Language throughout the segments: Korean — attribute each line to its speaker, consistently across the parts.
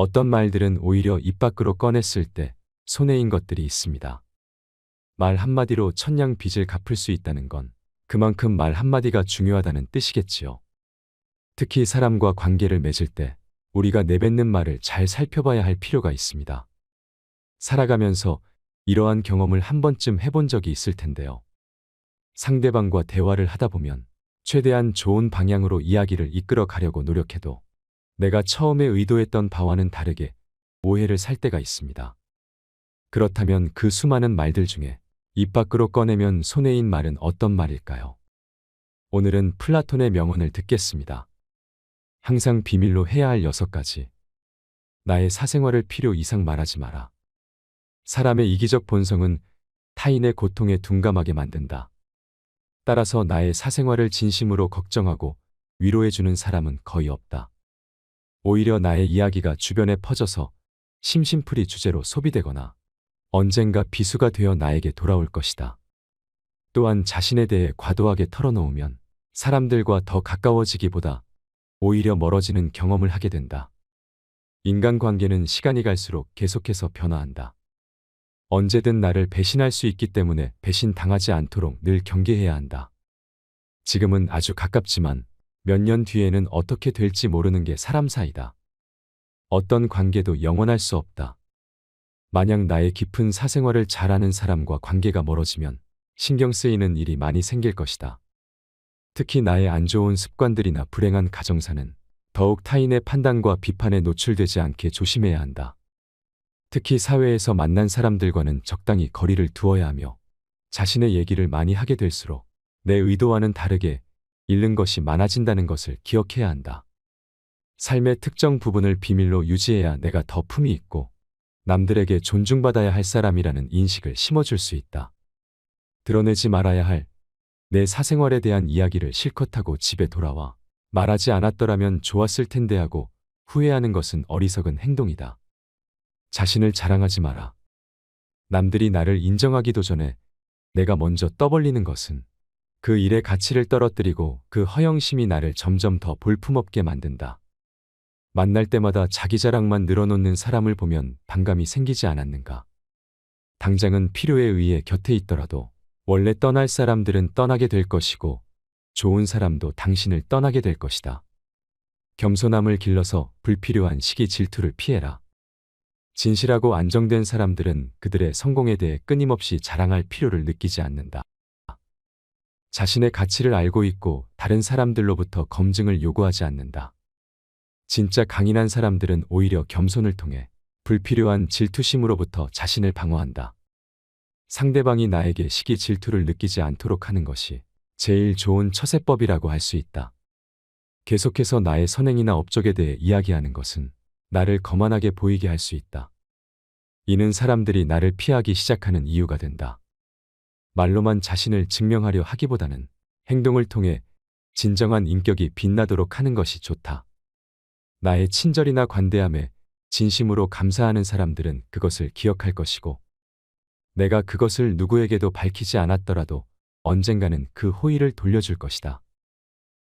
Speaker 1: 어떤 말들은 오히려 입 밖으로 꺼냈을 때 손해인 것들이 있습니다. 말 한마디로 천냥 빚을 갚을 수 있다는 건 그만큼 말 한마디가 중요하다는 뜻이겠지요. 특히 사람과 관계를 맺을 때 우리가 내뱉는 말을 잘 살펴봐야 할 필요가 있습니다. 살아가면서 이러한 경험을 한 번쯤 해본 적이 있을 텐데요. 상대방과 대화를 하다 보면 최대한 좋은 방향으로 이야기를 이끌어 가려고 노력해도 내가 처음에 의도했던 바와는 다르게 오해를 살 때가 있습니다. 그렇다면 그 수많은 말들 중에 입 밖으로 꺼내면 손해인 말은 어떤 말일까요? 오늘은 플라톤의 명언을 듣겠습니다. 항상 비밀로 해야 할 6가지. 나의 사생활을 필요 이상 말하지 마라. 사람의 이기적 본성은 타인의 고통에 둔감하게 만든다. 따라서 나의 사생활을 진심으로 걱정하고 위로해주는 사람은 거의 없다. 오히려 나의 이야기가 주변에 퍼져서 심심풀이 주제로 소비되거나 언젠가 비수가 되어 나에게 돌아올 것이다. 또한 자신에 대해 과도하게 털어놓으면 사람들과 더 가까워지기보다 오히려 멀어지는 경험을 하게 된다. 인간관계는 시간이 갈수록 계속해서 변화한다. 언제든 나를 배신할 수 있기 때문에 배신당하지 않도록 늘 경계해야 한다. 지금은 아주 가깝지만 몇 년 뒤에는 어떻게 될지 모르는 게 사람 사이다. 어떤 관계도 영원할 수 없다. 만약 나의 깊은 사생활을 잘 아는 사람과 관계가 멀어지면 신경 쓰이는 일이 많이 생길 것이다. 특히 나의 안 좋은 습관들이나 불행한 가정사는 더욱 타인의 판단과 비판에 노출되지 않게 조심해야 한다. 특히 사회에서 만난 사람들과는 적당히 거리를 두어야 하며 자신의 얘기를 많이 하게 될수록 내 의도와는 다르게 잃는 것이 많아진다는 것을 기억해야 한다. 삶의 특정 부분을 비밀로 유지해야 내가 더 품이 있고 남들에게 존중받아야 할 사람이라는 인식을 심어줄 수 있다. 드러내지 말아야 할 내 사생활에 대한 이야기를 실컷 하고 집에 돌아와 말하지 않았더라면 좋았을 텐데 하고 후회하는 것은 어리석은 행동이다. 자신을 자랑하지 마라. 남들이 나를 인정하기도 전에 내가 먼저 떠벌리는 것은 그 일의 가치를 떨어뜨리고 그 허영심이 나를 점점 더 볼품없게 만든다. 만날 때마다 자기 자랑만 늘어놓는 사람을 보면 반감이 생기지 않았는가. 당장은 필요에 의해 곁에 있더라도 원래 떠날 사람들은 떠나게 될 것이고 좋은 사람도 당신을 떠나게 될 것이다. 겸손함을 길러서 불필요한 시기 질투를 피해라. 진실하고 안정된 사람들은 그들의 성공에 대해 끊임없이 자랑할 필요를 느끼지 않는다. 자신의 가치를 알고 있고 다른 사람들로부터 검증을 요구하지 않는다. 진짜 강인한 사람들은 오히려 겸손을 통해 불필요한 질투심으로부터 자신을 방어한다. 상대방이 나에게 시기 질투를 느끼지 않도록 하는 것이 제일 좋은 처세법이라고 할 수 있다. 계속해서 나의 선행이나 업적에 대해 이야기하는 것은 나를 거만하게 보이게 할 수 있다. 이는 사람들이 나를 피하기 시작하는 이유가 된다. 말로만 자신을 증명하려 하기보다는 행동을 통해 진정한 인격이 빛나도록 하는 것이 좋다. 나의 친절이나 관대함에 진심으로 감사하는 사람들은 그것을 기억할 것이고 내가 그것을 누구에게도 밝히지 않았더라도 언젠가는 그 호의를 돌려줄 것이다.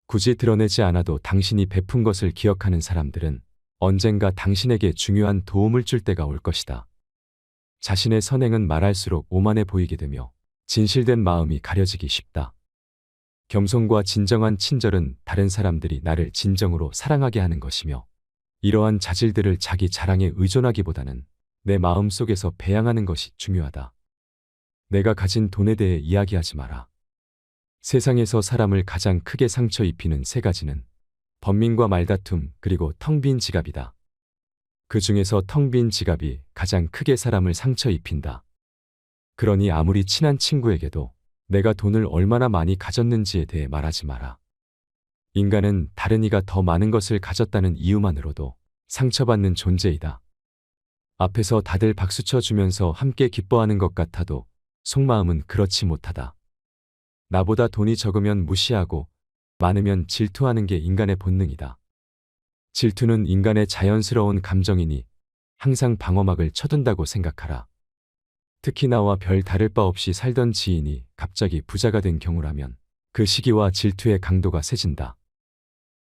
Speaker 1: 굳이 드러내지 않아도 당신이 베푼 것을 기억하는 사람들은 언젠가 당신에게 중요한 도움을 줄 때가 올 것이다. 자신의 선행은 말할수록 오만해 보이게 되며 진실된 마음이 가려지기 쉽다. 겸손과 진정한 친절은 다른 사람들이 나를 진정으로 사랑하게 하는 것이며 이러한 자질들을 자기 자랑에 의존하기보다는 내 마음 속에서 배양하는 것이 중요하다. 내가 가진 돈에 대해 이야기하지 마라. 세상에서 사람을 가장 크게 상처 입히는 3가지는 번민과 말다툼 그리고 텅 빈 지갑이다. 그 중에서 텅 빈 지갑이 가장 크게 사람을 상처 입힌다. 그러니 아무리 친한 친구에게도 내가 돈을 얼마나 많이 가졌는지에 대해 말하지 마라. 인간은 다른 이가 더 많은 것을 가졌다는 이유만으로도 상처받는 존재이다. 앞에서 다들 박수쳐 주면서 함께 기뻐하는 것 같아도 속마음은 그렇지 못하다. 나보다 돈이 적으면 무시하고 많으면 질투하는 게 인간의 본능이다. 질투는 인간의 자연스러운 감정이니 항상 방어막을 쳐둔다고 생각하라. 특히 나와 별 다를 바 없이 살던 지인이 갑자기 부자가 된 경우라면 그 시기와 질투의 강도가 세진다.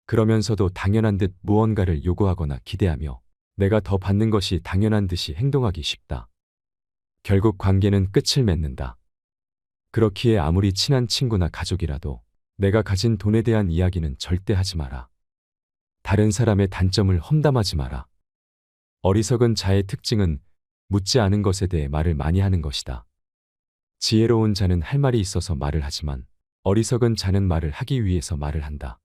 Speaker 1: 그러면서도 당연한 듯 무언가를 요구하거나 기대하며 내가 더 받는 것이 당연한 듯이 행동하기 쉽다. 결국 관계는 끝을 맺는다. 그렇기에 아무리 친한 친구나 가족이라도 내가 가진 돈에 대한 이야기는 절대 하지 마라. 다른 사람의 단점을 험담하지 마라. 어리석은 자의 특징은 묻지 않은 것에 대해 말을 많이 하는 것이다. 지혜로운 자는 할 말이 있어서 말을 하지만 어리석은 자는 말을 하기 위해서 말을 한다.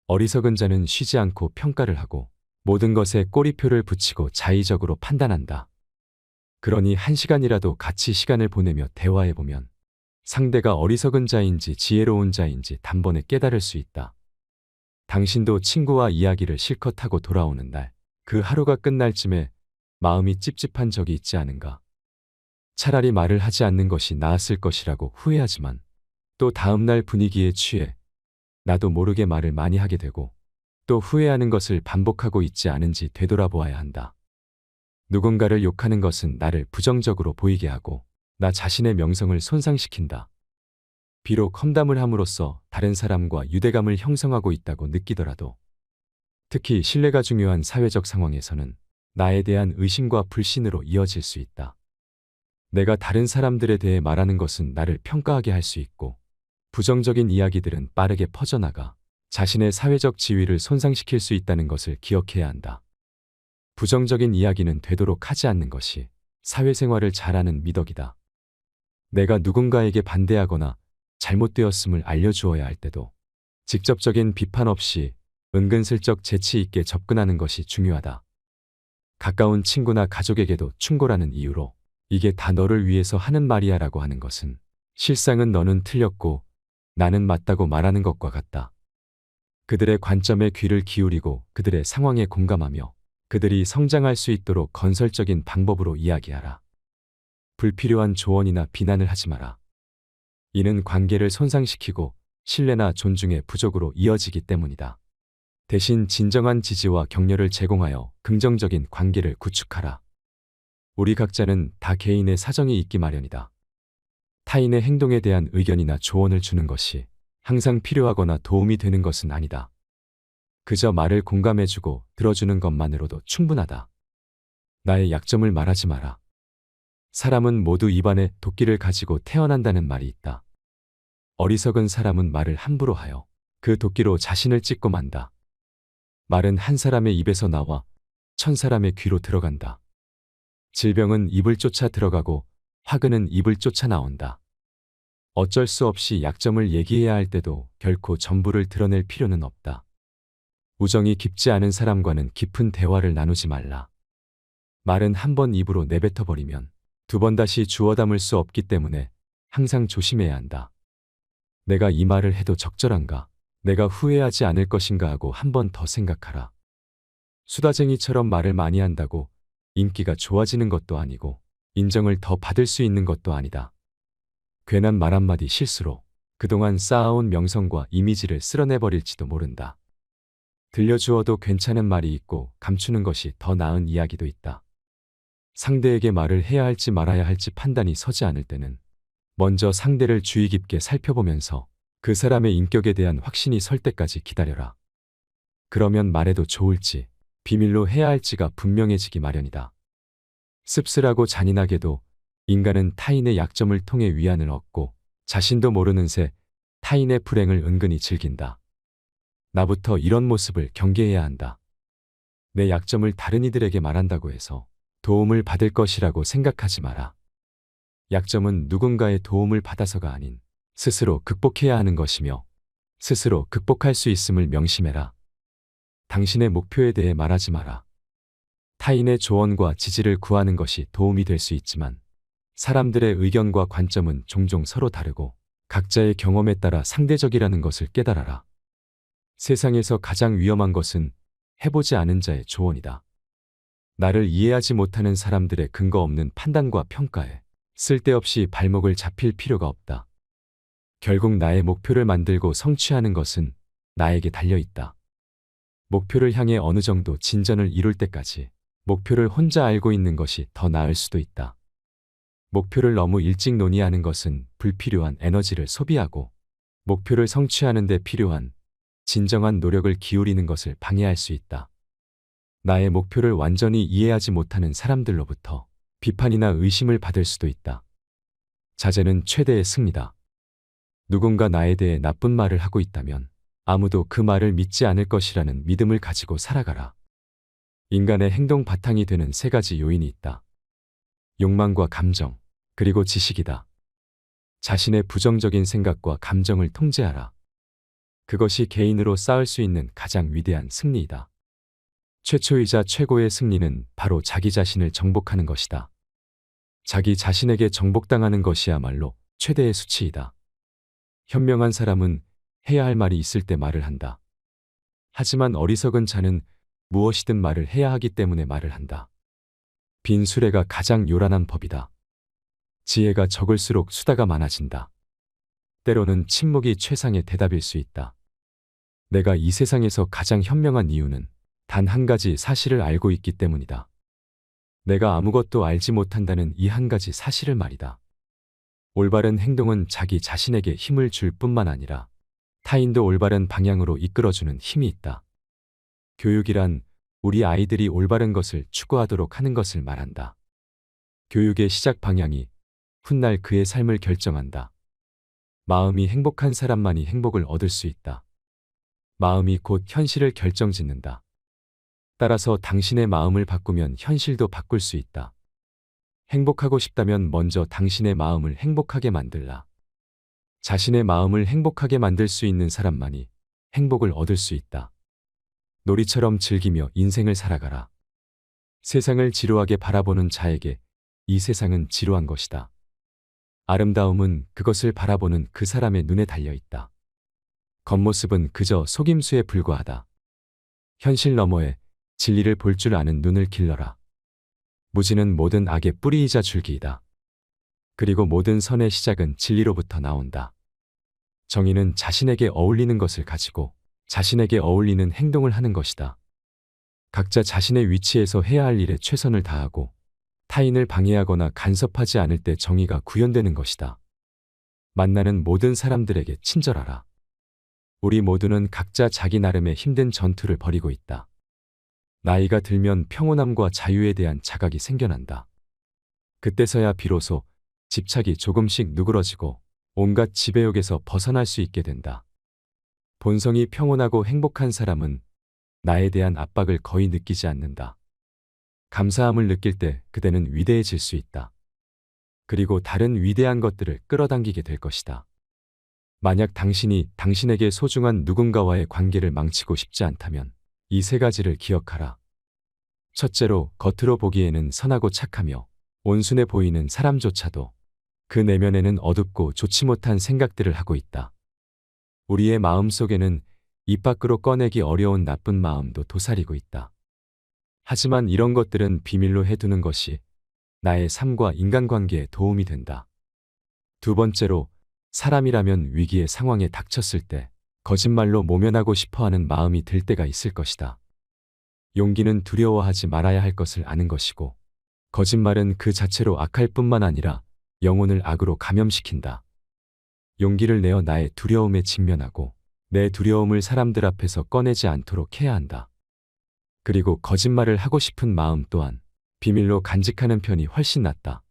Speaker 1: 어리석은 자는 쉬지 않고 평가를 하고 모든 것에 꼬리표를 붙이고 자의적으로 판단한다. 그러니 1시간이라도 같이 시간을 보내며 대화해보면 상대가 어리석은 자인지 지혜로운 자인지 단번에 깨달을 수 있다. 당신도 친구와 이야기를 실컷 하고 돌아오는 날, 그 하루가 끝날 쯤에 마음이 찝찝한 적이 있지 않은가. 차라리 말을 하지 않는 것이 나았을 것이라고 후회하지만 또 다음날 분위기에 취해 나도 모르게 말을 많이 하게 되고 또 후회하는 것을 반복하고 있지 않은지 되돌아보아야 한다. 누군가를 욕하는 것은 나를 부정적으로 보이게 하고 나 자신의 명성을 손상시킨다. 비록 험담을 함으로써 다른 사람과 유대감을 형성하고 있다고 느끼더라도 특히 신뢰가 중요한 사회적 상황에서는 나에 대한 의심과 불신으로 이어질 수 있다. 내가 다른 사람들에 대해 말하는 것은 나를 평가하게 할 수 있고 부정적인 이야기들은 빠르게 퍼져나가 자신의 사회적 지위를 손상시킬 수 있다는 것을 기억해야 한다. 부정적인 이야기는 되도록 하지 않는 것이 사회생활을 잘하는 미덕이다. 내가 누군가에게 반대하거나 잘못되었음을 알려주어야 할 때도 직접적인 비판 없이 은근슬쩍 재치 있게 접근하는 것이 중요하다. 가까운 친구나 가족에게도 충고라는 이유로 이게 다 너를 위해서 하는 말이야 라고 하는 것은 실상은 너는 틀렸고 나는 맞다고 말하는 것과 같다. 그들의 관점에 귀를 기울이고 그들의 상황에 공감하며 그들이 성장할 수 있도록 건설적인 방법으로 이야기하라. 불필요한 조언이나 비난을 하지 마라. 이는 관계를 손상시키고 신뢰나 존중의 부족으로 이어지기 때문이다. 대신 진정한 지지와 격려를 제공하여 긍정적인 관계를 구축하라. 우리 각자는 다 개인의 사정이 있기 마련이다. 타인의 행동에 대한 의견이나 조언을 주는 것이 항상 필요하거나 도움이 되는 것은 아니다. 그저 말을 공감해주고 들어주는 것만으로도 충분하다. 나의 약점을 말하지 마라. 사람은 모두 입안에 도끼를 가지고 태어난다는 말이 있다. 어리석은 사람은 말을 함부로 하여 그 도끼로 자신을 찢고 만다. 말은 한 사람의 입에서 나와 1000사람의 귀로 들어간다. 질병은 입을 쫓아 들어가고 화근은 입을 쫓아 나온다. 어쩔 수 없이 약점을 얘기해야 할 때도 결코 전부를 드러낼 필요는 없다. 우정이 깊지 않은 사람과는 깊은 대화를 나누지 말라. 말은 한 번 입으로 내뱉어버리면 2번 다시 주워 담을 수 없기 때문에 항상 조심해야 한다. 내가 이 말을 해도 적절한가? 내가 후회하지 않을 것인가 하고 한 번 더 생각하라. 수다쟁이처럼 말을 많이 한다고 인기가 좋아지는 것도 아니고 인정을 더 받을 수 있는 것도 아니다. 괜한 말 한마디 실수로 그동안 쌓아온 명성과 이미지를 쓸어내버릴지도 모른다. 들려주어도 괜찮은 말이 있고 감추는 것이 더 나은 이야기도 있다. 상대에게 말을 해야 할지 말아야 할지 판단이 서지 않을 때는 먼저 상대를 주의 깊게 살펴보면서 그 사람의 인격에 대한 확신이 설 때까지 기다려라. 그러면 말해도 좋을지 비밀로 해야 할지가 분명해지기 마련이다. 씁쓸하고 잔인하게도 인간은 타인의 약점을 통해 위안을 얻고 자신도 모르는 새 타인의 불행을 은근히 즐긴다. 나부터 이런 모습을 경계해야 한다. 내 약점을 다른 이들에게 말한다고 해서 도움을 받을 것이라고 생각하지 마라. 약점은 누군가의 도움을 받아서가 아닌 스스로 극복해야 하는 것이며 스스로 극복할 수 있음을 명심해라. 당신의 목표에 대해 말하지 마라. 타인의 조언과 지지를 구하는 것이 도움이 될 수 있지만 사람들의 의견과 관점은 종종 서로 다르고 각자의 경험에 따라 상대적이라는 것을 깨달아라. 세상에서 가장 위험한 것은 해보지 않은 자의 조언이다. 나를 이해하지 못하는 사람들의 근거 없는 판단과 평가에 쓸데없이 발목을 잡힐 필요가 없다. 결국 나의 목표를 만들고 성취하는 것은 나에게 달려있다. 목표를 향해 어느 정도 진전을 이룰 때까지 목표를 혼자 알고 있는 것이 더 나을 수도 있다. 목표를 너무 일찍 논의하는 것은 불필요한 에너지를 소비하고 목표를 성취하는 데 필요한 진정한 노력을 기울이는 것을 방해할 수 있다. 나의 목표를 완전히 이해하지 못하는 사람들로부터 비판이나 의심을 받을 수도 있다. 자제는 최대의 승리다. 누군가 나에 대해 나쁜 말을 하고 있다면 아무도 그 말을 믿지 않을 것이라는 믿음을 가지고 살아가라. 인간의 행동 바탕이 되는 세 가지 요인이 있다. 욕망과 감정, 그리고 지식이다. 자신의 부정적인 생각과 감정을 통제하라. 그것이 개인으로 쌓을 수 있는 가장 위대한 승리이다. 최초이자 최고의 승리는 바로 자기 자신을 정복하는 것이다. 자기 자신에게 정복당하는 것이야말로 최대의 수치이다. 현명한 사람은 해야 할 말이 있을 때 말을 한다. 하지만 어리석은 자는 무엇이든 말을 해야 하기 때문에 말을 한다. 빈 수레가 가장 요란한 법이다. 지혜가 적을수록 수다가 많아진다. 때로는 침묵이 최상의 대답일 수 있다. 내가 이 세상에서 가장 현명한 이유는 단 한 가지 사실을 알고 있기 때문이다. 내가 아무것도 알지 못한다는 이 한 가지 사실을 말이다. 올바른 행동은 자기 자신에게 힘을 줄 뿐만 아니라 타인도 올바른 방향으로 이끌어주는 힘이 있다. 교육이란 우리 아이들이 올바른 것을 추구하도록 하는 것을 말한다. 교육의 시작 방향이 훗날 그의 삶을 결정한다. 마음이 행복한 사람만이 행복을 얻을 수 있다. 마음이 곧 현실을 결정짓는다. 따라서 당신의 마음을 바꾸면 현실도 바꿀 수 있다. 행복하고 싶다면 먼저 당신의 마음을 행복하게 만들라. 자신의 마음을 행복하게 만들 수 있는 사람만이 행복을 얻을 수 있다. 놀이처럼 즐기며 인생을 살아가라. 세상을 지루하게 바라보는 자에게 이 세상은 지루한 것이다. 아름다움은 그것을 바라보는 그 사람의 눈에 달려 있다. 겉모습은 그저 속임수에 불과하다. 현실 너머에 진리를 볼 줄 아는 눈을 길러라. 무지는 모든 악의 뿌리이자 줄기이다. 그리고 모든 선의 시작은 진리로부터 나온다. 정의는 자신에게 어울리는 것을 가지고 자신에게 어울리는 행동을 하는 것이다. 각자 자신의 위치에서 해야 할 일에 최선을 다하고 타인을 방해하거나 간섭하지 않을 때 정의가 구현되는 것이다. 만나는 모든 사람들에게 친절하라. 우리 모두는 각자 자기 나름의 힘든 전투를 벌이고 있다. 나이가 들면 평온함과 자유에 대한 자각이 생겨난다. 그때서야 비로소 집착이 조금씩 누그러지고 온갖 지배욕에서 벗어날 수 있게 된다. 본성이 평온하고 행복한 사람은 나에 대한 압박을 거의 느끼지 않는다. 감사함을 느낄 때 그대는 위대해질 수 있다. 그리고 다른 위대한 것들을 끌어당기게 될 것이다. 만약 당신이 당신에게 소중한 누군가와의 관계를 망치고 싶지 않다면 이 세 가지를 기억하라. 첫째로, 겉으로 보기에는 선하고 착하며 온순해 보이는 사람조차도 그 내면에는 어둡고 좋지 못한 생각들을 하고 있다. 우리의 마음 속에는 입 밖으로 꺼내기 어려운 나쁜 마음도 도사리고 있다. 하지만 이런 것들은 비밀로 해두는 것이 나의 삶과 인간관계에 도움이 된다. 두 번째로, 사람이라면 위기의 상황에 닥쳤을 때 거짓말로 모면하고 싶어하는 마음이 들 때가 있을 것이다. 용기는 두려워하지 말아야 할 것을 아는 것이고, 거짓말은 그 자체로 악할 뿐만 아니라 영혼을 악으로 감염시킨다. 용기를 내어 나의 두려움에 직면하고 내 두려움을 사람들 앞에서 꺼내지 않도록 해야 한다. 그리고 거짓말을 하고 싶은 마음 또한 비밀로 간직하는 편이 훨씬 낫다.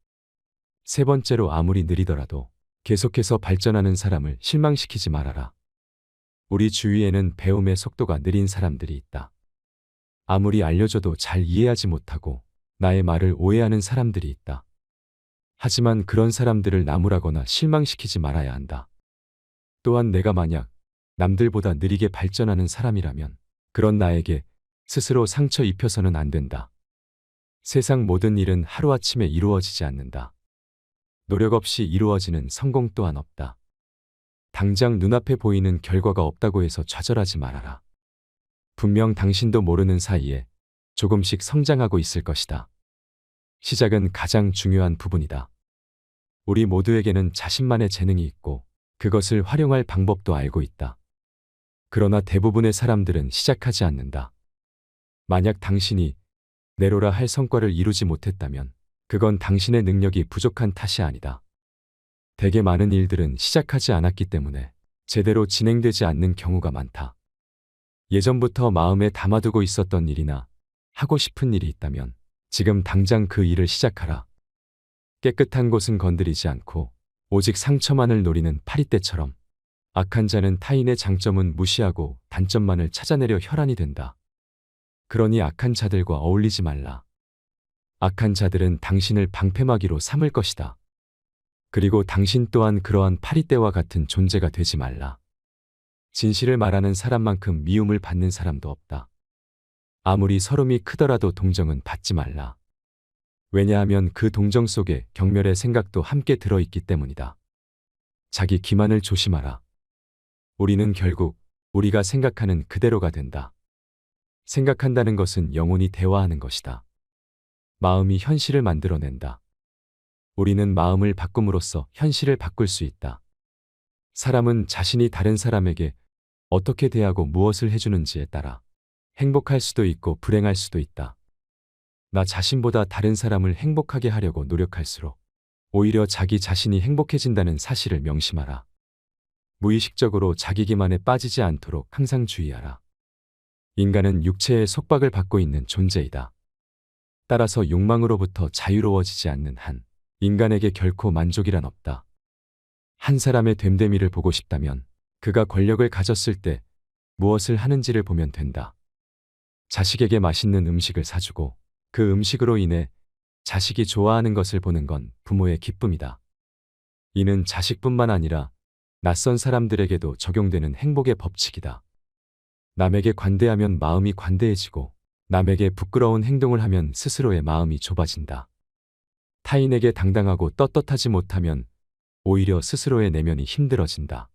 Speaker 1: 세 번째로, 아무리 느리더라도 계속해서 발전하는 사람을 실망시키지 말아라. 우리 주위에는 배움의 속도가 느린 사람들이 있다. 아무리 알려줘도 잘 이해하지 못하고 나의 말을 오해하는 사람들이 있다. 하지만 그런 사람들을 나무라거나 실망시키지 말아야 한다. 또한 내가 만약 남들보다 느리게 발전하는 사람이라면 그런 나에게 스스로 상처 입혀서는 안 된다. 세상 모든 일은 하루아침에 이루어지지 않는다. 노력 없이 이루어지는 성공 또한 없다. 당장 눈앞에 보이는 결과가 없다고 해서 좌절하지 말아라. 분명 당신도 모르는 사이에 조금씩 성장하고 있을 것이다. 시작은 가장 중요한 부분이다. 우리 모두에게는 자신만의 재능이 있고 그것을 활용할 방법도 알고 있다. 그러나 대부분의 사람들은 시작하지 않는다. 만약 당신이 내로라 할 성과를 이루지 못했다면 그건 당신의 능력이 부족한 탓이 아니다. 대개 많은 일들은 시작하지 않았기 때문에 제대로 진행되지 않는 경우가 많다. 예전부터 마음에 담아두고 있었던 일이나 하고 싶은 일이 있다면 지금 당장 그 일을 시작하라. 깨끗한 곳은 건드리지 않고 오직 상처만을 노리는 파리떼처럼 악한 자는 타인의 장점은 무시하고 단점만을 찾아내려 혈안이 된다. 그러니 악한 자들과 어울리지 말라. 악한 자들은 당신을 방패막이로 삼을 것이다. 그리고 당신 또한 그러한 파리떼와 같은 존재가 되지 말라. 진실을 말하는 사람만큼 미움을 받는 사람도 없다. 아무리 서름이 크더라도 동정은 받지 말라. 왜냐하면 그 동정 속에 경멸의 생각도 함께 들어있기 때문이다. 자기 기만을 조심하라. 우리는 결국 우리가 생각하는 그대로가 된다. 생각한다는 것은 영혼이 대화하는 것이다. 마음이 현실을 만들어낸다. 우리는 마음을 바꿈으로써 현실을 바꿀 수 있다. 사람은 자신이 다른 사람에게 어떻게 대하고 무엇을 해주는지에 따라 행복할 수도 있고 불행할 수도 있다. 나 자신보다 다른 사람을 행복하게 하려고 노력할수록 오히려 자기 자신이 행복해진다는 사실을 명심하라. 무의식적으로 자기 기만에 빠지지 않도록 항상 주의하라. 인간은 육체의 속박을 받고 있는 존재이다. 따라서 욕망으로부터 자유로워지지 않는 한 인간에게 결코 만족이란 없다. 한 사람의 됨됨이를 보고 싶다면 그가 권력을 가졌을 때 무엇을 하는지를 보면 된다. 자식에게 맛있는 음식을 사주고 그 음식으로 인해 자식이 좋아하는 것을 보는 건 부모의 기쁨이다. 이는 자식뿐만 아니라 낯선 사람들에게도 적용되는 행복의 법칙이다. 남에게 관대하면 마음이 관대해지고 남에게 부끄러운 행동을 하면 스스로의 마음이 좁아진다. 타인에게 당당하고 떳떳하지 못하면 오히려 스스로의 내면이 힘들어진다.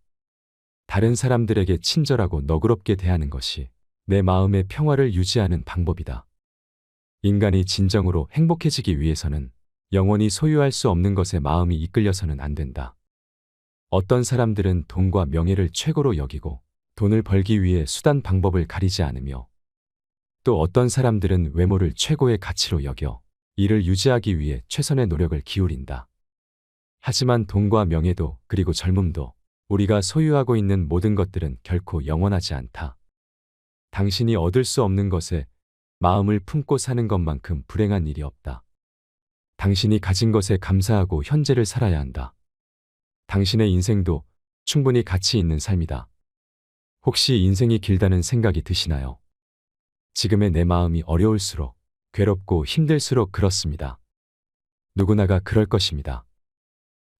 Speaker 1: 다른 사람들에게 친절하고 너그럽게 대하는 것이 내 마음의 평화를 유지하는 방법이다. 인간이 진정으로 행복해지기 위해서는 영원히 소유할 수 없는 것에 마음이 이끌려서는 안 된다. 어떤 사람들은 돈과 명예를 최고로 여기고 돈을 벌기 위해 수단 방법을 가리지 않으며 또 어떤 사람들은 외모를 최고의 가치로 여겨 이를 유지하기 위해 최선의 노력을 기울인다. 하지만 돈과 명예도 그리고 젊음도 우리가 소유하고 있는 모든 것들은 결코 영원하지 않다. 당신이 얻을 수 없는 것에 마음을 품고 사는 것만큼 불행한 일이 없다. 당신이 가진 것에 감사하고 현재를 살아야 한다. 당신의 인생도 충분히 가치 있는 삶이다. 혹시 인생이 길다는 생각이 드시나요? 지금의 내 마음이 어려울수록 괴롭고 힘들수록 그렇습니다. 누구나가 그럴 것입니다.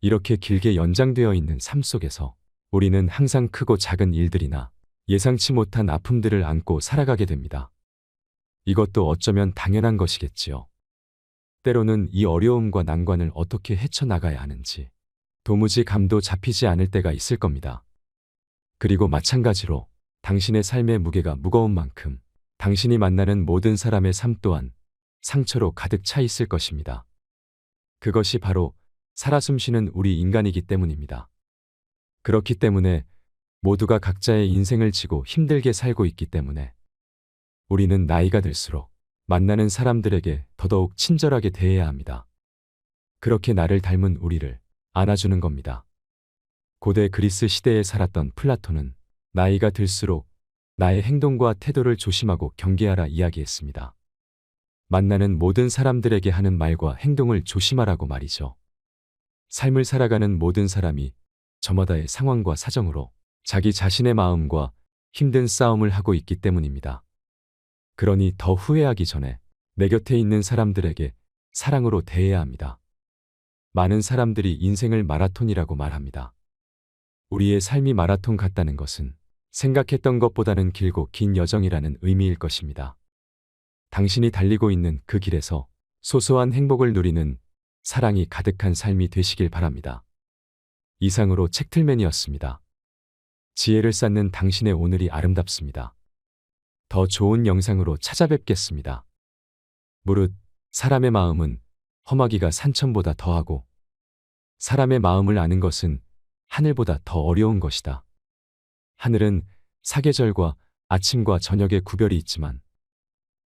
Speaker 1: 이렇게 길게 연장되어 있는 삶 속에서 우리는 항상 크고 작은 일들이나 예상치 못한 아픔들을 안고 살아가게 됩니다. 이것도 어쩌면 당연한 것이겠지요. 때로는 이 어려움과 난관을 어떻게 헤쳐나가야 하는지 도무지 감도 잡히지 않을 때가 있을 겁니다. 그리고 마찬가지로 당신의 삶의 무게가 무거운 만큼 당신이 만나는 모든 사람의 삶 또한 상처로 가득 차 있을 것입니다. 그것이 바로 살아 숨쉬는 우리 인간이기 때문입니다. 그렇기 때문에 모두가 각자의 인생을 지고 힘들게 살고 있기 때문에 우리는 나이가 들수록 만나는 사람들에게 더더욱 친절하게 대해야 합니다. 그렇게 나를 닮은 우리를 안아주는 겁니다. 고대 그리스 시대에 살았던 플라톤은 나이가 들수록 나의 행동과 태도를 조심하고 경계하라 이야기했습니다. 만나는 모든 사람들에게 하는 말과 행동을 조심하라고 말이죠. 삶을 살아가는 모든 사람이 저마다의 상황과 사정으로 자기 자신의 마음과 힘든 싸움을 하고 있기 때문입니다. 그러니 더 후회하기 전에 내 곁에 있는 사람들에게 사랑으로 대해야 합니다. 많은 사람들이 인생을 마라톤이라고 말합니다. 우리의 삶이 마라톤 같다는 것은 생각했던 것보다는 길고 긴 여정이라는 의미일 것입니다. 당신이 달리고 있는 그 길에서 소소한 행복을 누리는 사랑이 가득한 삶이 되시길 바랍니다. 이상으로 책틀맨이었습니다. 지혜를 쌓는 당신의 오늘이 아름답습니다. 더 좋은 영상으로 찾아뵙겠습니다. 무릇 사람의 마음은 험하기가 산천보다 더하고 사람의 마음을 아는 것은 하늘보다 더 어려운 것이다. 하늘은 사계절과 아침과 저녁의 구별이 있지만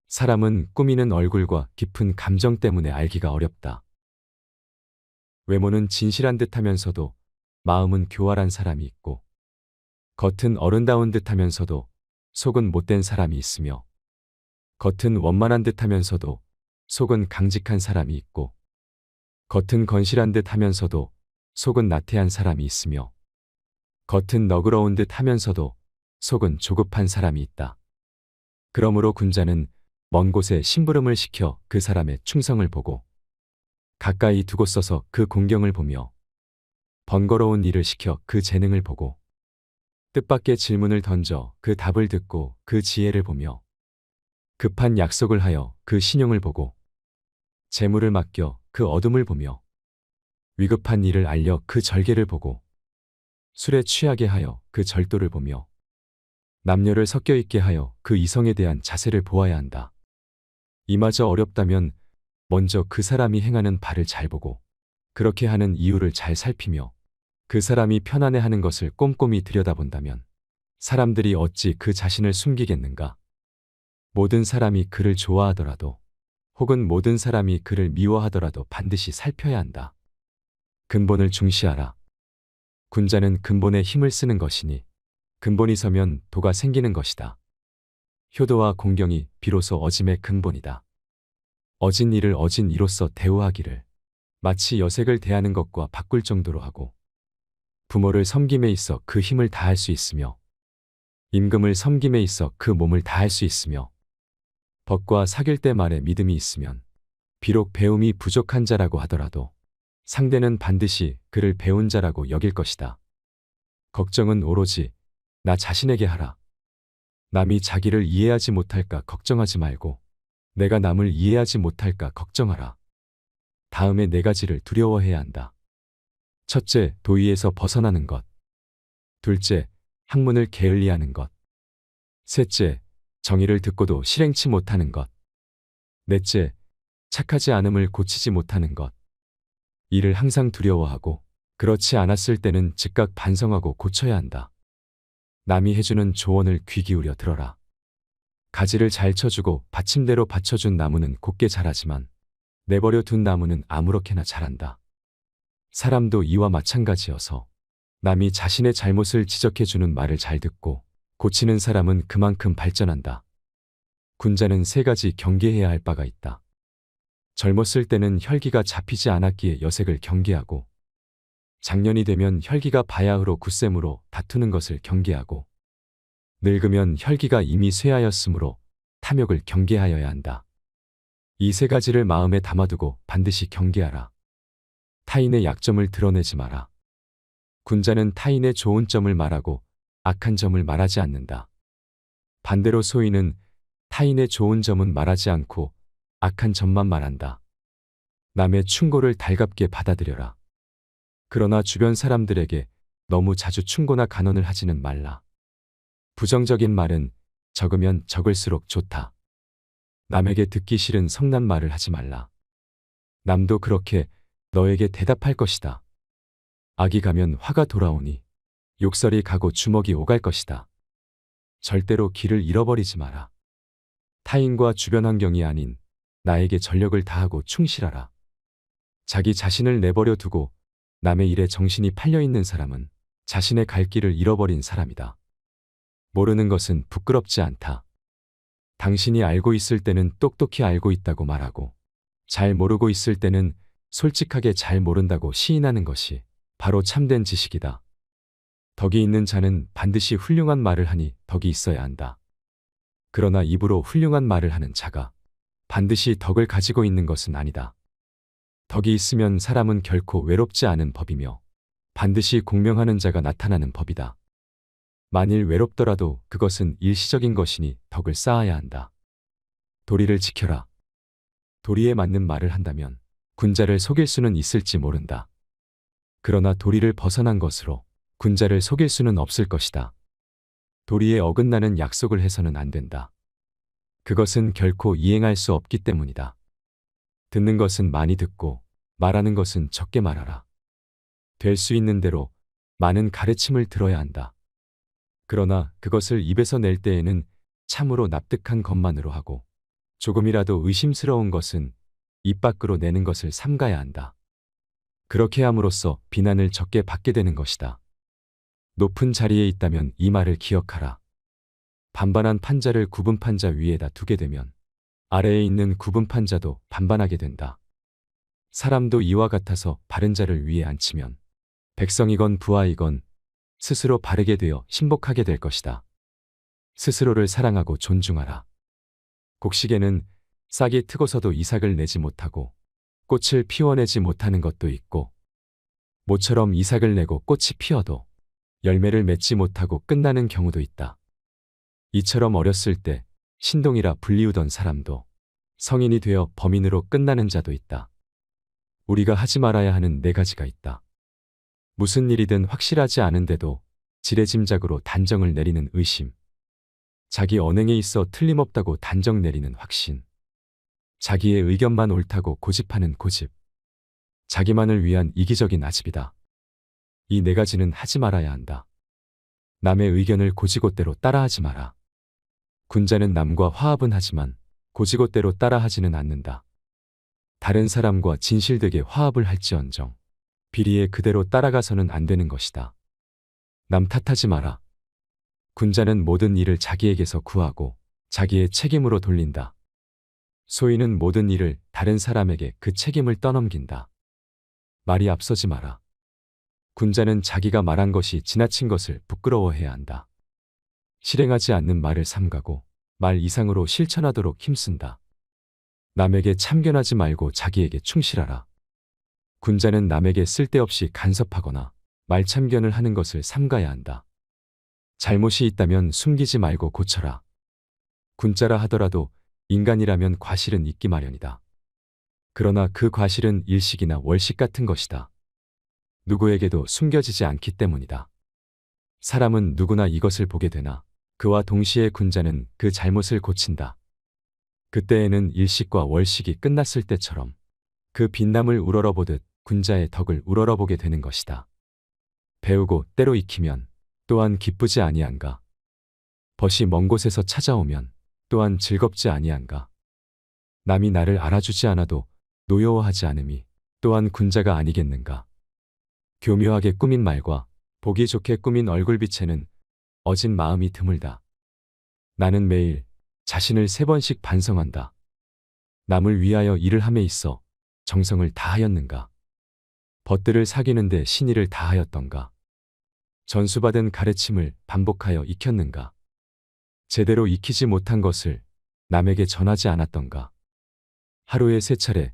Speaker 1: 사람은 꾸미는 얼굴과 깊은 감정 때문에 알기가 어렵다. 외모는 진실한 듯하면서도 마음은 교활한 사람이 있고 겉은 어른다운 듯하면서도 속은 못된 사람이 있으며 겉은 원만한 듯 하면서도 속은 강직한 사람이 있고, 겉은 건실한 듯 하면서도 속은 나태한 사람이 있으며, 겉은 너그러운 듯 하면서도 속은 조급한 사람이 있다. 그러므로 군자는 먼 곳에 심부름을 시켜 그 사람의 충성을 보고, 가까이 두고 써서 그 공경을 보며, 번거로운 일을 시켜 그 재능을 보고, 뜻밖의 질문을 던져 그 답을 듣고 그 지혜를 보며, 급한 약속을 하여 그 신용을 보고, 재물을 맡겨 그 어둠을 보며, 위급한 일을 알려 그 절개를 보고, 술에 취하게 하여 그 절도를 보며, 남녀를 섞여 있게 하여 그 이성에 대한 자세를 보아야 한다. 이마저 어렵다면 먼저 그 사람이 행하는 바를 잘 보고, 그렇게 하는 이유를 잘 살피며, 그 사람이 편안해하는 것을 꼼꼼히 들여다본다면 사람들이 어찌 그 자신을 숨기겠는가? 모든 사람이 그를 좋아하더라도, 혹은 모든 사람이 그를 미워하더라도 반드시 살펴야 한다. 근본을 중시하라. 군자는 근본에 힘을 쓰는 것이니 근본이 서면 도가 생기는 것이다. 효도와 공경이 비로소 어짐의 근본이다. 어진 일을 어진 이로써 대우하기를 마치 여색을 대하는 것과 바꿀 정도로 하고, 부모를 섬김에 있어 그 힘을 다할 수 있으며, 임금을 섬김에 있어 그 몸을 다할 수 있으며, 법과 사귈 때 말에 믿음이 있으면 비록 배움이 부족한 자라고 하더라도 상대는 반드시 그를 배운 자라고 여길 것이다. 걱정은 오로지 나 자신에게 하라. 남이 자기를 이해하지 못할까 걱정하지 말고 내가 남을 이해하지 못할까 걱정하라. 다음에 네 가지를 두려워해야 한다. 첫째, 도의에서 벗어나는 것. 둘째, 학문을 게을리하는 것. 셋째, 정의를 듣고도 실행치 못하는 것. 넷째, 착하지 않음을 고치지 못하는 것. 이를 항상 두려워하고 그렇지 않았을 때는 즉각 반성하고 고쳐야 한다. 남이 해주는 조언을 귀 기울여 들어라. 가지를 잘 쳐주고 받침대로 받쳐준 나무는 곱게 자라지만 내버려 둔 나무는 아무렇게나 자란다. 사람도 이와 마찬가지여서 남이 자신의 잘못을 지적해주는 말을 잘 듣고 고치는 사람은 그만큼 발전한다. 군자는 세 가지 경계해야 할 바가 있다. 젊었을 때는 혈기가 잡히지 않았기에 여색을 경계하고, 장년이 되면 혈기가 바야흐로 굳셈으로 다투는 것을 경계하고, 늙으면 혈기가 이미 쇠하였으므로 탐욕을 경계하여야 한다. 이 세 가지를 마음에 담아두고 반드시 경계하라. 타인의 약점을 드러내지 마라. 군자는 타인의 좋은 점을 말하고 악한 점을 말하지 않는다. 반대로 소인은 타인의 좋은 점은 말하지 않고 악한 점만 말한다. 남의 충고를 달갑게 받아들여라. 그러나 주변 사람들에게 너무 자주 충고나 간언을 하지는 말라. 부정적인 말은 적으면 적을수록 좋다. 남에게 듣기 싫은 성난 말을 하지 말라. 남도 그렇게 너에게 대답할 것이다. 악이 가면 화가 돌아오니 욕설이 가고 주먹이 오갈 것이다. 절대로 길을 잃어버리지 마라. 타인과 주변 환경이 아닌 나에게 전력을 다하고 충실하라. 자기 자신을 내버려 두고 남의 일에 정신이 팔려 있는 사람은 자신의 갈 길을 잃어버린 사람이다. 모르는 것은 부끄럽지 않다. 당신이 알고 있을 때는 똑똑히 알고 있다고 말하고, 잘 모르고 있을 때는 솔직하게 잘 모른다고 시인하는 것이 바로 참된 지식이다. 덕이 있는 자는 반드시 훌륭한 말을 하니 덕이 있어야 한다. 그러나 입으로 훌륭한 말을 하는 자가 반드시 덕을 가지고 있는 것은 아니다. 덕이 있으면 사람은 결코 외롭지 않은 법이며 반드시 공명하는 자가 나타나는 법이다. 만일 외롭더라도 그것은 일시적인 것이니 덕을 쌓아야 한다. 도리를 지켜라. 도리에 맞는 말을 한다면 군자를 속일 수는 있을지 모른다. 그러나 도리를 벗어난 것으로 군자를 속일 수는 없을 것이다. 도리에 어긋나는 약속을 해서는 안 된다. 그것은 결코 이행할 수 없기 때문이다. 듣는 것은 많이 듣고 말하는 것은 적게 말하라. 될 수 있는 대로 많은 가르침을 들어야 한다. 그러나 그것을 입에서 낼 때에는 참으로 납득한 것만으로 하고, 조금이라도 의심스러운 것은 입 밖으로 내는 것을 삼가야 한다. 그렇게 함으로써 비난을 적게 받게 되는 것이다. 높은 자리에 있다면 이 말을 기억하라. 반반한 판자를 굽은 판자 위에다 두게 되면 아래에 있는 구분판자도 반반하게 된다. 사람도 이와 같아서 바른 자를 위에 앉히면 백성이건 부하이건 스스로 바르게 되어 신복하게 될 것이다. 스스로를 사랑하고 존중하라. 곡식에는 싹이 트고서도 이삭을 내지 못하고 꽃을 피워내지 못하는 것도 있고, 모처럼 이삭을 내고 꽃이 피어도 열매를 맺지 못하고 끝나는 경우도 있다. 이처럼 어렸을 때 신동이라 불리우던 사람도 성인이 되어 범인으로 끝나는 자도 있다. 우리가 하지 말아야 하는 4가지가 있다. 무슨 일이든 확실하지 않은데도 지레짐작으로 단정을 내리는 의심, 자기 언행에 있어 틀림없다고 단정 내리는 확신, 자기의 의견만 옳다고 고집하는 고집, 자기만을 위한 이기적인 아집이다. 이 4가지는 하지 말아야 한다. 남의 의견을 고지고대로 따라하지 마라. 군자는 남과 화합은 하지만 고지고대로 따라하지는 않는다. 다른 사람과 진실되게 화합을 할지언정 비리에 그대로 따라가서는 안 되는 것이다. 남 탓하지 마라. 군자는 모든 일을 자기에게서 구하고 자기의 책임으로 돌린다. 소인은 모든 일을 다른 사람에게 그 책임을 떠넘긴다. 말이 앞서지 마라. 군자는 자기가 말한 것이 지나친 것을 부끄러워해야 한다. 실행하지 않는 말을 삼가고 말 이상으로 실천하도록 힘쓴다. 남에게 참견하지 말고 자기에게 충실하라. 군자는 남에게 쓸데없이 간섭하거나 말참견을 하는 것을 삼가야 한다. 잘못이 있다면 숨기지 말고 고쳐라. 군자라 하더라도 인간이라면 과실은 있기 마련이다. 그러나 그 과실은 일식이나 월식 같은 것이다. 누구에게도 숨겨지지 않기 때문이다. 사람은 누구나 이것을 보게 되나 그와 동시에 군자는 그 잘못을 고친다. 그때에는 일식과 월식이 끝났을 때처럼 그 빛남을 우러러보듯 군자의 덕을 우러러보게 되는 것이다. 배우고 때로 익히면 또한 기쁘지 아니한가. 벗이 먼 곳에서 찾아오면 또한 즐겁지 아니한가. 남이 나를 알아주지 않아도 노여워하지 않음이 또한 군자가 아니겠는가. 교묘하게 꾸민 말과 보기 좋게 꾸민 얼굴빛에는 어진 마음이 드물다. 나는 매일 자신을 3번씩 반성한다. 남을 위하여 일을 함에 있어 정성을 다하였는가. 벗들을 사귀는데 신의를 다하였던가. 전수받은 가르침을 반복하여 익혔는가. 제대로 익히지 못한 것을 남에게 전하지 않았던가. 하루에 3차례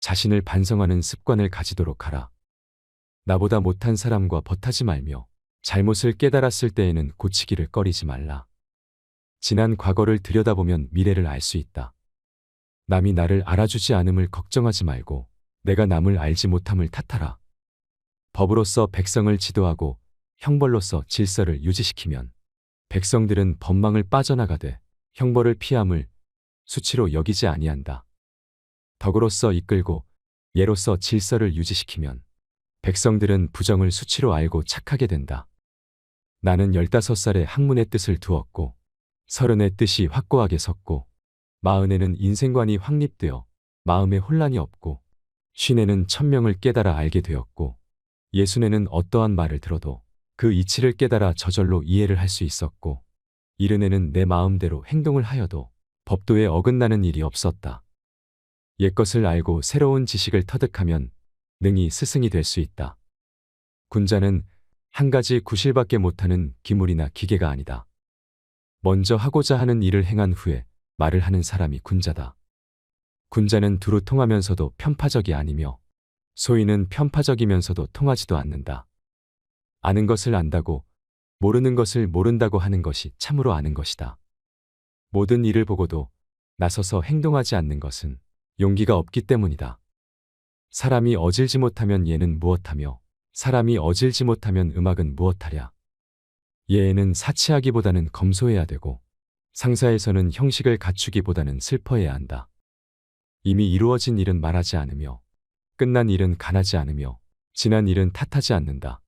Speaker 1: 자신을 반성하는 습관을 가지도록 하라. 나보다 못한 사람과 벗하지 말며 잘못을 깨달았을 때에는 고치기를 꺼리지 말라. 지난 과거를 들여다보면 미래를 알 수 있다. 남이 나를 알아주지 않음을 걱정하지 말고 내가 남을 알지 못함을 탓하라. 법으로서 백성을 지도하고 형벌로서 질서를 유지시키면 백성들은 법망을 빠져나가되 형벌을 피함을 수치로 여기지 아니한다. 덕으로서 이끌고 예로서 질서를 유지시키면 백성들은 부정을 수치로 알고 착하게 된다. 나는 15살에 학문의 뜻을 두었고 30의 뜻이 확고하게 섰고 40에는 인생관이 확립되어 마음에 혼란이 없고 50에는 천명을 깨달아 알게 되었고 60에는 어떠한 말을 들어도 그 이치를 깨달아 저절로 이해를 할 수 있었고 70에는 내 마음대로 행동을 하여도 법도에 어긋나는 일이 없었다. 옛것을 알고 새로운 지식을 터득하면 능히 스승이 될 수 있다. 군자는 한 가지 구실밖에 못하는 기물이나 기계가 아니다. 먼저 하고자 하는 일을 행한 후에 말을 하는 사람이 군자다. 군자는 두루 통하면서도 편파적이 아니며 소인은 편파적이면서도 통하지도 않는다. 아는 것을 안다고 모르는 것을 모른다고 하는 것이 참으로 아는 것이다. 모든 일을 보고도 나서서 행동하지 않는 것은 용기가 없기 때문이다. 사람이 어질지 못하면 예는 무엇하며 사람이 어질지 못하면 음악은 무엇하랴. 예에는 사치하기보다는 검소해야 되고 상사에서는 형식을 갖추기보다는 슬퍼해야 한다. 이미 이루어진 일은 말하지 않으며 끝난 일은 간하지 않으며 지난 일은 탓하지 않는다.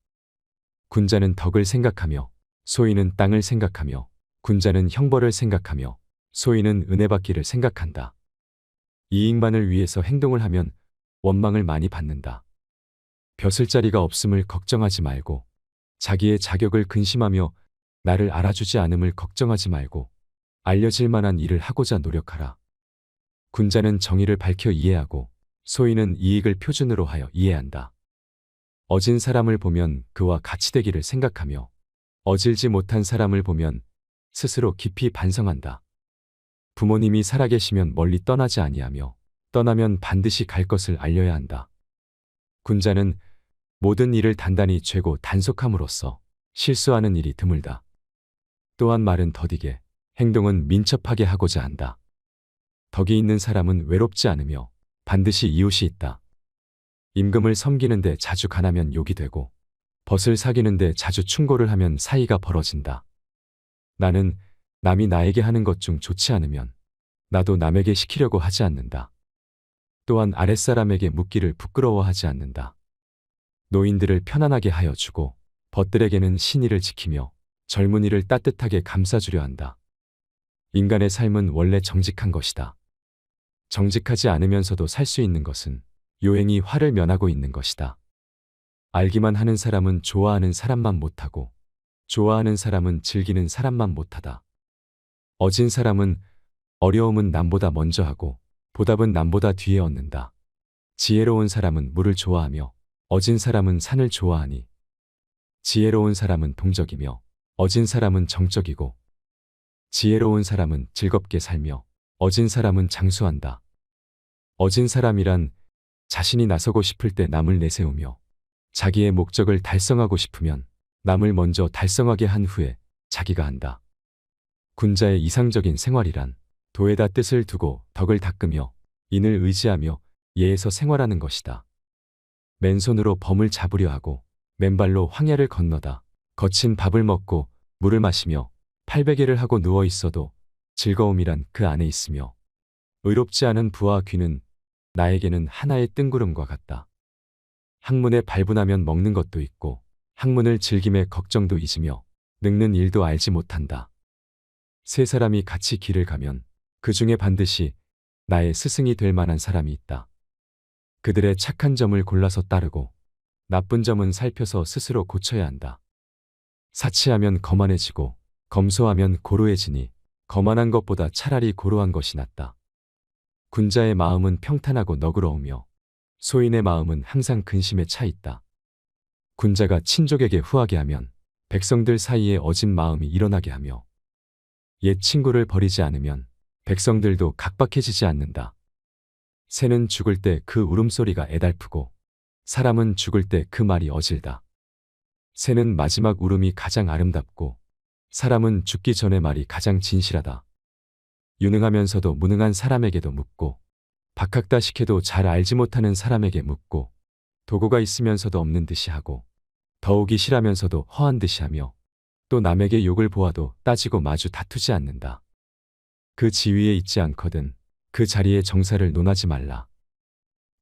Speaker 1: 군자는 덕을 생각하며 소인은 땅을 생각하며 군자는 형벌을 생각하며 소인은 은혜받기를 생각한다. 이익만을 위해서 행동을 하면 원망을 많이 받는다. 벼슬 자리가 없음을 걱정하지 말고 자기의 자격을 근심하며 나를 알아주지 않음을 걱정하지 말고 알려질 만한 일을 하고자 노력하라. 군자는 정의를 밝혀 이해하고 소인은 이익을 표준으로 하여 이해한다. 어진 사람을 보면 그와 같이 되기를 생각하며 어질지 못한 사람을 보면 스스로 깊이 반성한다. 부모님이 살아계시면 멀리 떠나지 아니하며 떠나면 반드시 갈 것을 알려야 한다. 군자는 모든 일을 단단히 죄고 단속함으로써 실수하는 일이 드물다. 또한 말은 더디게, 행동은 민첩하게 하고자 한다. 덕이 있는 사람은 외롭지 않으며 반드시 이웃이 있다. 임금을 섬기는데 자주 간하면 욕이 되고 벗을 사귀는데 자주 충고를 하면 사이가 벌어진다. 나는 남이 나에게 하는 것 중 좋지 않으면 나도 남에게 시키려고 하지 않는다. 또한 아랫사람에게 묻기를 부끄러워하지 않는다. 노인들을 편안하게 하여 주고 벗들에게는 신의를 지키며 젊은이를 따뜻하게 감싸주려 한다. 인간의 삶은 원래 정직한 것이다. 정직하지 않으면서도 살 수 있는 것은 요행이 화를 면하고 있는 것이다. 알기만 하는 사람은 좋아하는 사람만 못하고 좋아하는 사람은 즐기는 사람만 못하다. 어진 사람은 어려움은 남보다 먼저 하고 보답은 남보다 뒤에 얻는다. 지혜로운 사람은 물을 좋아하며 어진 사람은 산을 좋아하니 지혜로운 사람은 동적이며 어진 사람은 정적이고 지혜로운 사람은 즐겁게 살며 어진 사람은 장수한다. 어진 사람이란 자신이 나서고 싶을 때 남을 내세우며 자기의 목적을 달성하고 싶으면 남을 먼저 달성하게 한 후에 자기가 한다. 군자의 이상적인 생활이란 도에다 뜻을 두고 덕을 닦으며 인을 의지하며 예에서 생활하는 것이다. 맨손으로 범을 잡으려 하고 맨발로 황야를 건너다 거친 밥을 먹고 물을 마시며 팔베개를 하고 누워 있어도 즐거움이란 그 안에 있으며 의롭지 않은 부와 귀는 나에게는 하나의 뜬구름과 같다. 학문에 발분하면 먹는 것도 있고 학문을 즐김에 걱정도 잊으며 늙는 일도 알지 못한다. 세 사람이 같이 길을 가면 그 중에 반드시 나의 스승이 될 만한 사람이 있다. 그들의 착한 점을 골라서 따르고 나쁜 점은 살펴서 스스로 고쳐야 한다. 사치하면 거만해지고 검소하면 고루해지니 거만한 것보다 차라리 고루한 것이 낫다. 군자의 마음은 평탄하고 너그러우며 소인의 마음은 항상 근심에 차 있다. 군자가 친족에게 후하게 하면 백성들 사이에 어진 마음이 일어나게 하며 옛 친구를 버리지 않으면 백성들도 각박해지지 않는다. 새는 죽을 때 그 울음소리가 애달프고 사람은 죽을 때 그 말이 어질다. 새는 마지막 울음이 가장 아름답고 사람은 죽기 전의 말이 가장 진실하다. 유능하면서도 무능한 사람에게도 묻고 박학다식해도 잘 알지 못하는 사람에게 묻고 도구가 있으면서도 없는 듯이 하고 더욱이 실하면서도 허한 듯이 하며 또 남에게 욕을 보아도 따지고 마주 다투지 않는다. 그 지위에 있지 않거든 그 자리에 정사를 논하지 말라.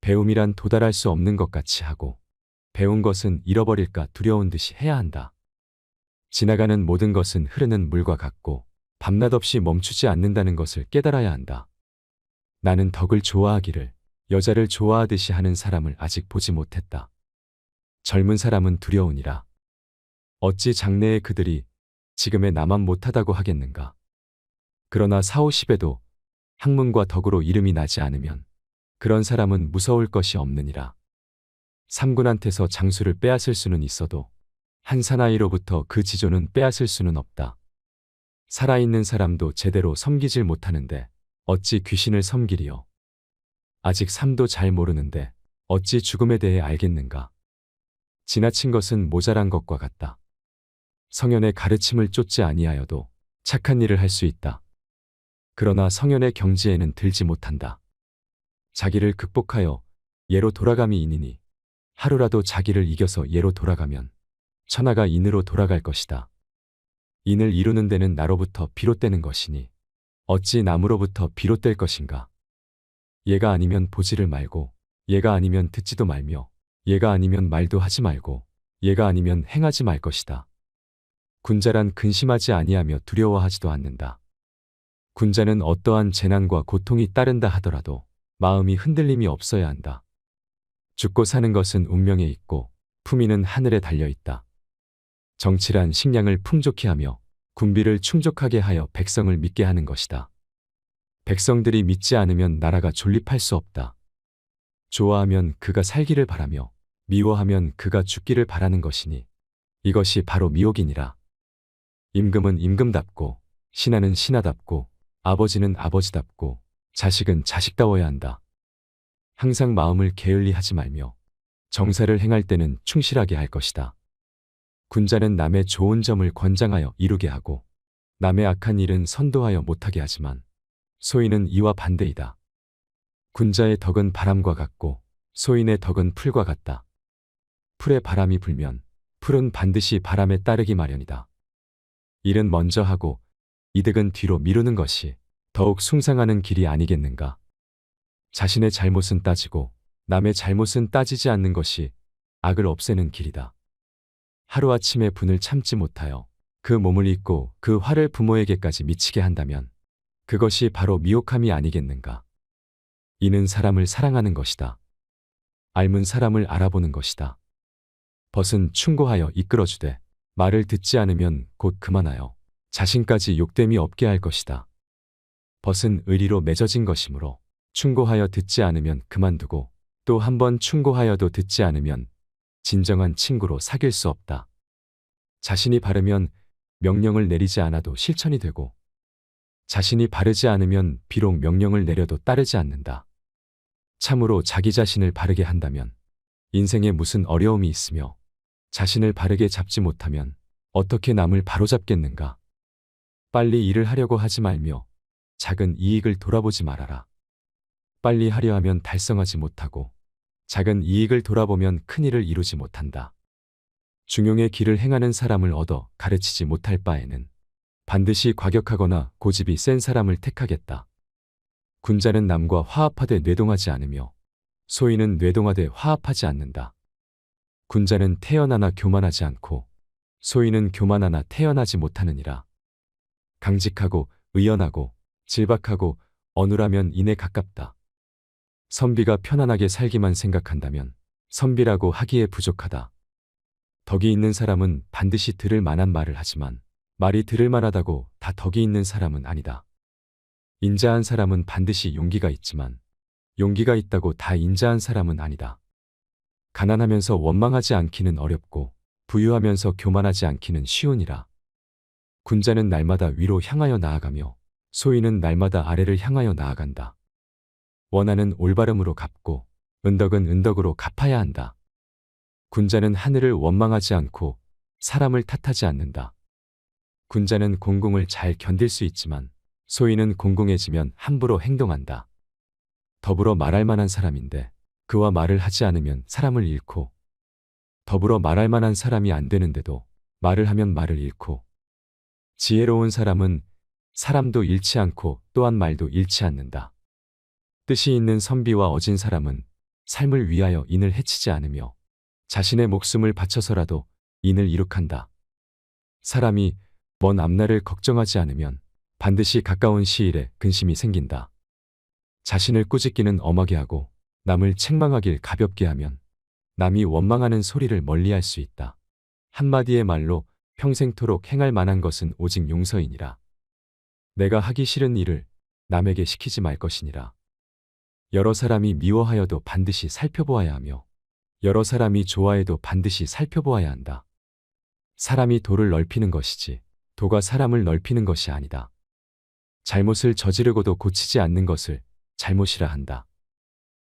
Speaker 1: 배움이란 도달할 수 없는 것 같이 하고 배운 것은 잃어버릴까 두려운 듯이 해야 한다. 지나가는 모든 것은 흐르는 물과 같고 밤낮 없이 멈추지 않는다는 것을 깨달아야 한다. 나는 덕을 좋아하기를 여자를 좋아하듯이 하는 사람을 아직 보지 못했다. 젊은 사람은 두려우니라. 어찌 장래에 그들이 지금의 나만 못하다고 하겠는가. 그러나 40~50에도 학문과 덕으로 이름이 나지 않으면 그런 사람은 무서울 것이 없느니라. 삼군한테서 장수를 빼앗을 수는 있어도 한 사나이로부터 그 지조는 빼앗을 수는 없다. 살아있는 사람도 제대로 섬기질 못하는데 어찌 귀신을 섬기리요. 아직 삶도 잘 모르는데 어찌 죽음에 대해 알겠는가. 지나친 것은 모자란 것과 같다. 성현의 가르침을 쫓지 아니하여도 착한 일을 할 수 있다. 그러나 성현의 경지에는 들지 못한다. 자기를 극복하여 예로 돌아감이 인이니 하루라도 자기를 이겨서 예로 돌아가면 천하가 인으로 돌아갈 것이다. 인을 이루는 데는 나로부터 비롯되는 것이니 어찌 남으로부터 비롯될 것인가. 얘가 아니면 보지를 말고 얘가 아니면 듣지도 말며 얘가 아니면 말도 하지 말고 얘가 아니면 행하지 말 것이다. 군자란 근심하지 아니하며 두려워하지도 않는다. 군자는 어떠한 재난과 고통이 따른다 하더라도 마음이 흔들림이 없어야 한다. 죽고 사는 것은 운명에 있고 품위는 하늘에 달려 있다. 정치란 식량을 풍족히 하며 군비를 충족하게 하여 백성을 믿게 하는 것이다. 백성들이 믿지 않으면 나라가 존립할 수 없다. 좋아하면 그가 살기를 바라며 미워하면 그가 죽기를 바라는 것이니 이것이 바로 미혹이니라. 임금은 임금답고 신하는 신하답고 아버지는 아버지답고 자식은 자식다워야 한다. 항상 마음을 게을리 하지 말며 정사를 행할 때는 충실하게 할 것이다. 군자는 남의 좋은 점을 권장하여 이루게 하고 남의 악한 일은 선도하여 못하게 하지만 소인은 이와 반대이다. 군자의 덕은 바람과 같고 소인의 덕은 풀과 같다. 풀에 바람이 불면 풀은 반드시 바람에 따르기 마련이다. 일은 먼저 하고 이득은 뒤로 미루는 것이 더욱 숭상하는 길이 아니겠는가. 자신의 잘못은 따지고 남의 잘못은 따지지 않는 것이 악을 없애는 길이다. 하루아침에 분을 참지 못하여 그 몸을 잇고 그 화를 부모에게까지 미치게 한다면 그것이 바로 미혹함이 아니겠는가. 이는 사람을 사랑하는 것이다. 앓은 사람을 알아보는 것이다. 벗은 충고하여 이끌어주되 말을 듣지 않으면 곧 그만하여 자신까지 욕됨이 없게 할 것이다. 벗은 의리로 맺어진 것이므로 충고하여 듣지 않으면 그만두고 또 한 번 충고하여도 듣지 않으면 진정한 친구로 사귈 수 없다. 자신이 바르면 명령을 내리지 않아도 실천이 되고 자신이 바르지 않으면 비록 명령을 내려도 따르지 않는다. 참으로 자기 자신을 바르게 한다면 인생에 무슨 어려움이 있으며 자신을 바르게 잡지 못하면 어떻게 남을 바로잡겠는가. 빨리 일을 하려고 하지 말며 작은 이익을 돌아보지 말아라. 빨리 하려 하면 달성하지 못하고 작은 이익을 돌아보면 큰 일을 이루지 못한다. 중용의 길을 행하는 사람을 얻어 가르치지 못할 바에는 반드시 과격하거나 고집이 센 사람을 택하겠다. 군자는 남과 화합하되 뇌동하지 않으며 소인은 뇌동하되 화합하지 않는다. 군자는 태연하나 교만하지 않고 소인은 교만하나 태연하지 못하느니라. 강직하고 의연하고 질박하고 어눌하면 인에 가깝다. 선비가 편안하게 살기만 생각한다면 선비라고 하기에 부족하다. 덕이 있는 사람은 반드시 들을 만한 말을 하지만 말이 들을 만하다고 다 덕이 있는 사람은 아니다. 인자한 사람은 반드시 용기가 있지만 용기가 있다고 다 인자한 사람은 아니다. 가난하면서 원망하지 않기는 어렵고 부유하면서 교만하지 않기는 쉬우니라. 군자는 날마다 위로 향하여 나아가며 소인은 날마다 아래를 향하여 나아간다. 원하는 올바름으로 갚고 은덕은 은덕으로 갚아야 한다. 군자는 하늘을 원망하지 않고 사람을 탓하지 않는다. 군자는 공공을 잘 견딜 수 있지만 소인은 공공해지면 함부로 행동한다. 더불어 말할 만한 사람인데 그와 말을 하지 않으면 사람을 잃고 더불어 말할 만한 사람이 안 되는데도 말을 하면 말을 잃고 지혜로운 사람은 사람도 잃지 않고 또한 말도 잃지 않는다. 뜻이 있는 선비와 어진 사람은 삶을 위하여 인을 해치지 않으며 자신의 목숨을 바쳐서라도 인을 이룩한다. 사람이 먼 앞날을 걱정하지 않으면 반드시 가까운 시일에 근심이 생긴다. 자신을 꾸짖기는 엄하게 하고 남을 책망하길 가볍게 하면 남이 원망하는 소리를 멀리할 수 있다. 한마디의 말로 평생토록 행할 만한 것은 오직 용서이니라. 내가 하기 싫은 일을 남에게 시키지 말 것이니라. 여러 사람이 미워하여도 반드시 살펴보아야 하며 여러 사람이 좋아해도 반드시 살펴보아야 한다. 사람이 도를 넓히는 것이지 도가 사람을 넓히는 것이 아니다. 잘못을 저지르고도 고치지 않는 것을 잘못이라 한다.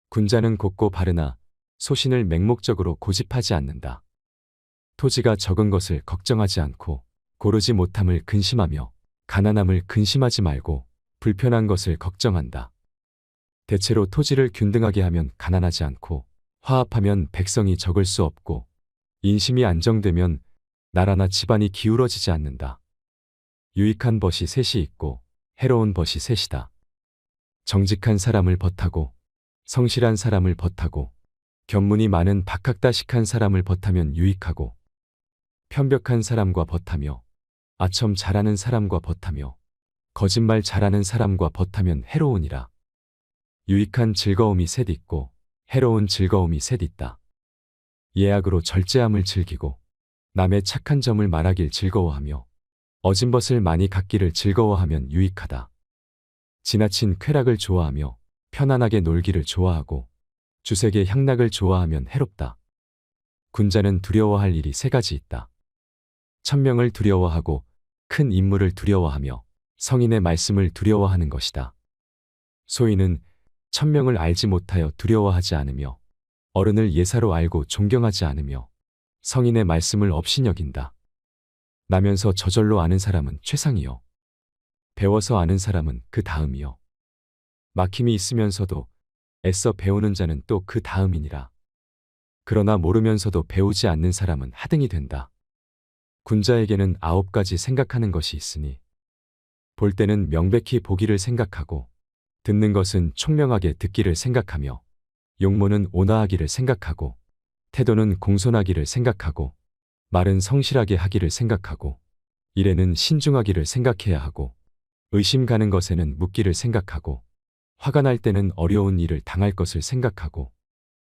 Speaker 1: 군자는 곱고 바르나 소신을 맹목적으로 고집하지 않는다. 토지가 적은 것을 걱정하지 않고 고르지 못함을 근심하며 가난함을 근심하지 말고 불편한 것을 걱정한다. 대체로 토지를 균등하게 하면 가난하지 않고 화합하면 백성이 적을 수 없고 인심이 안정되면 나라나 집안이 기울어지지 않는다. 유익한 벗이 셋이 있고 해로운 벗이 셋이다. 정직한 사람을 벗하고 성실한 사람을 벗하고 견문이 많은 박학다식한 사람을 벗하면 유익하고 편벽한 사람과 벗하며 아첨 잘하는 사람과 벗하며 거짓말 잘하는 사람과 벗하면 해로우니라. 유익한 즐거움이 셋 있고 해로운 즐거움이 셋 있다. 예약으로 절제함을 즐기고 남의 착한 점을 말하길 즐거워하며 어진 벗을 많이 갖기를 즐거워하면 유익하다. 지나친 쾌락을 좋아하며 편안하게 놀기를 좋아하고 주색의 향락을 좋아하면 해롭다. 군자는 두려워할 일이 세 가지 있다. 천명을 두려워하고 큰 인물을 두려워하며 성인의 말씀을 두려워하는 것이다. 소인은 천명을 알지 못하여 두려워하지 않으며 어른을 예사로 알고 존경하지 않으며 성인의 말씀을 업신여긴다. 나면서 저절로 아는 사람은 최상이요. 배워서 아는 사람은 그 다음이요. 막힘이 있으면서도 애써 배우는 자는 또 그 다음이니라. 그러나 모르면서도 배우지 않는 사람은 하등이 된다. 군자에게는 9가지 생각하는 것이 있으니 볼 때는 명백히 보기를 생각하고 듣는 것은 총명하게 듣기를 생각하며 용모는 온화하기를 생각하고 태도는 공손하기를 생각하고 말은 성실하게 하기를 생각하고 일에는 신중하기를 생각해야 하고 의심 가는 것에는 묻기를 생각하고 화가 날 때는 어려운 일을 당할 것을 생각하고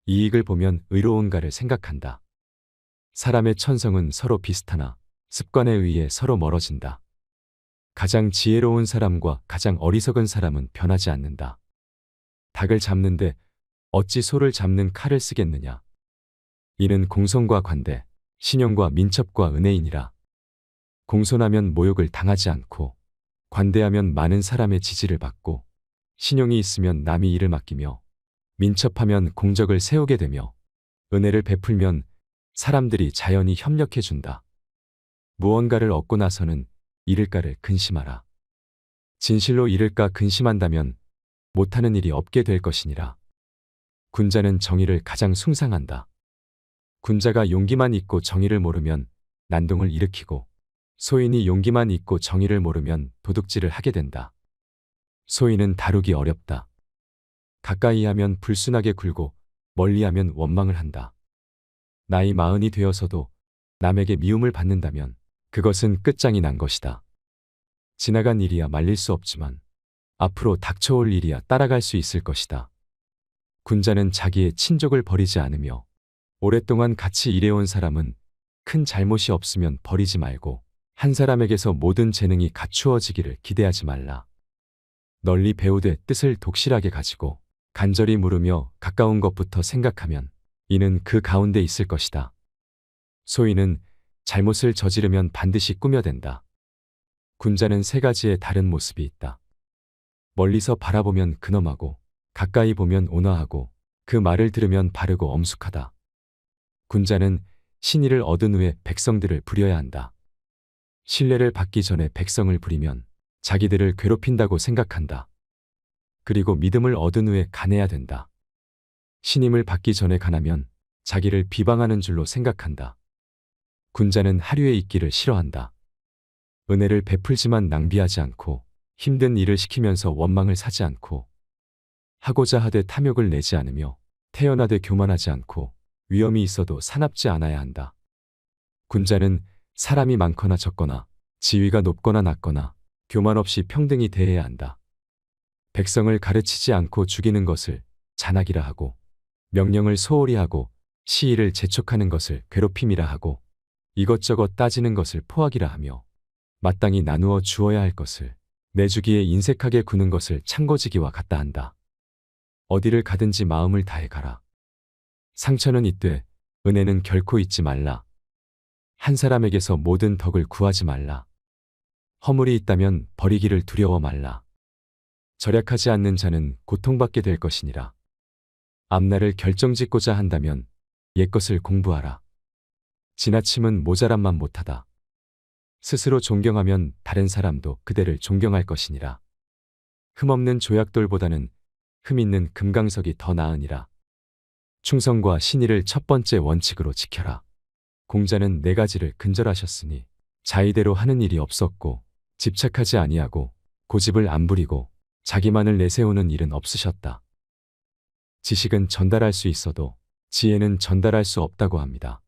Speaker 1: 이익을 보면 의로운가를 생각한다. 사람의 천성은 서로 비슷하나 습관에 의해 서로 멀어진다. 가장 지혜로운 사람과 가장 어리석은 사람은 변하지 않는다. 닭을 잡는데 어찌 소를 잡는 칼을 쓰겠느냐. 이는 공손과 관대, 신용과 민첩과 은혜이니라. 공손하면 모욕을 당하지 않고 관대하면 많은 사람의 지지를 받고 신용이 있으면 남이 일을 맡기며 민첩하면 공적을 세우게 되며 은혜를 베풀면 사람들이 자연히 협력해 준다. 무언가를 얻고 나서는 잃을까를 근심하라. 진실로 잃을까 근심한다면 못하는 일이 없게 될 것이니라. 군자는 정의를 가장 숭상한다. 군자가 용기만 있고 정의를 모르면 난동을 일으키고 소인이 용기만 있고 정의를 모르면 도둑질을 하게 된다. 소인은 다루기 어렵다. 가까이 하면 불순하게 굴고 멀리 하면 원망을 한다. 나이 40이 되어서도 남에게 미움을 받는다면 그것은 끝장이 난 것이다. 지나간 일이야 말릴 수 없지만 앞으로 닥쳐올 일이야 따라갈 수 있을 것이다. 군자는 자기의 친족을 버리지 않으며 오랫동안 같이 일해온 사람은 큰 잘못이 없으면 버리지 말고 한 사람에게서 모든 재능이 갖추어지기를 기대하지 말라. 널리 배우되 뜻을 독실하게 가지고 간절히 물으며 가까운 것부터 생각하면 이는 그 가운데 있을 것이다. 소인은 잘못을 저지르면 반드시 꾸며댄다. 군자는 세 가지의 다른 모습이 있다. 멀리서 바라보면 근엄하고 가까이 보면 온화하고 그 말을 들으면 바르고 엄숙하다. 군자는 신의를 얻은 후에 백성들을 부려야 한다. 신뢰를 받기 전에 백성을 부리면 자기들을 괴롭힌다고 생각한다. 그리고 믿음을 얻은 후에 간해야 된다. 신임을 받기 전에 간하면 자기를 비방하는 줄로 생각한다. 군자는 하류에 있기를 싫어한다. 은혜를 베풀지만 낭비하지 않고 힘든 일을 시키면서 원망을 사지 않고 하고자 하되 탐욕을 내지 않으며 태연하되 교만하지 않고 위험이 있어도 사납지 않아야 한다. 군자는 사람이 많거나 적거나 지위가 높거나 낮거나 교만 없이 평등히 대해야 한다. 백성을 가르치지 않고 죽이는 것을 잔악이라 하고 명령을 소홀히 하고 시의를 재촉하는 것을 괴롭힘이라 하고 이것저것 따지는 것을 포악이라 하며 마땅히 나누어 주어야 할 것을 내주기에 인색하게 구는 것을 창고지기와 같다 한다. 어디를 가든지 마음을 다해 가라. 상처는 있되 은혜는 결코 잊지 말라. 한 사람에게서 모든 덕을 구하지 말라. 허물이 있다면 버리기를 두려워 말라. 절약하지 않는 자는 고통받게 될 것이니라. 앞날을 결정짓고자 한다면 옛것을 공부하라. 지나침은 모자람만 못하다. 스스로 존경하면 다른 사람도 그대를 존경할 것이니라. 흠없는 조약돌보다는 흠 있는 금강석이 더 나으니라. 충성과 신의를 첫 번째 원칙으로 지켜라. 공자는 4가지를 근절하셨으니 자의대로 하는 일이 없었고 집착하지 아니하고 고집을 안 부리고 자기만을 내세우는 일은 없으셨다. 지식은 전달할 수 있어도 지혜는 전달할 수 없다고 합니다.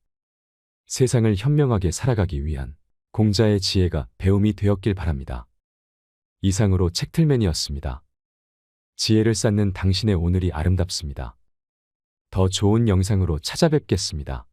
Speaker 1: 세상을 현명하게 살아가기 위한 공자의 지혜가 배움이 되었길 바랍니다. 이상으로 책틀맨이었습니다. 지혜를 쌓는 당신의 오늘이 아름답습니다. 더 좋은 영상으로 찾아뵙겠습니다.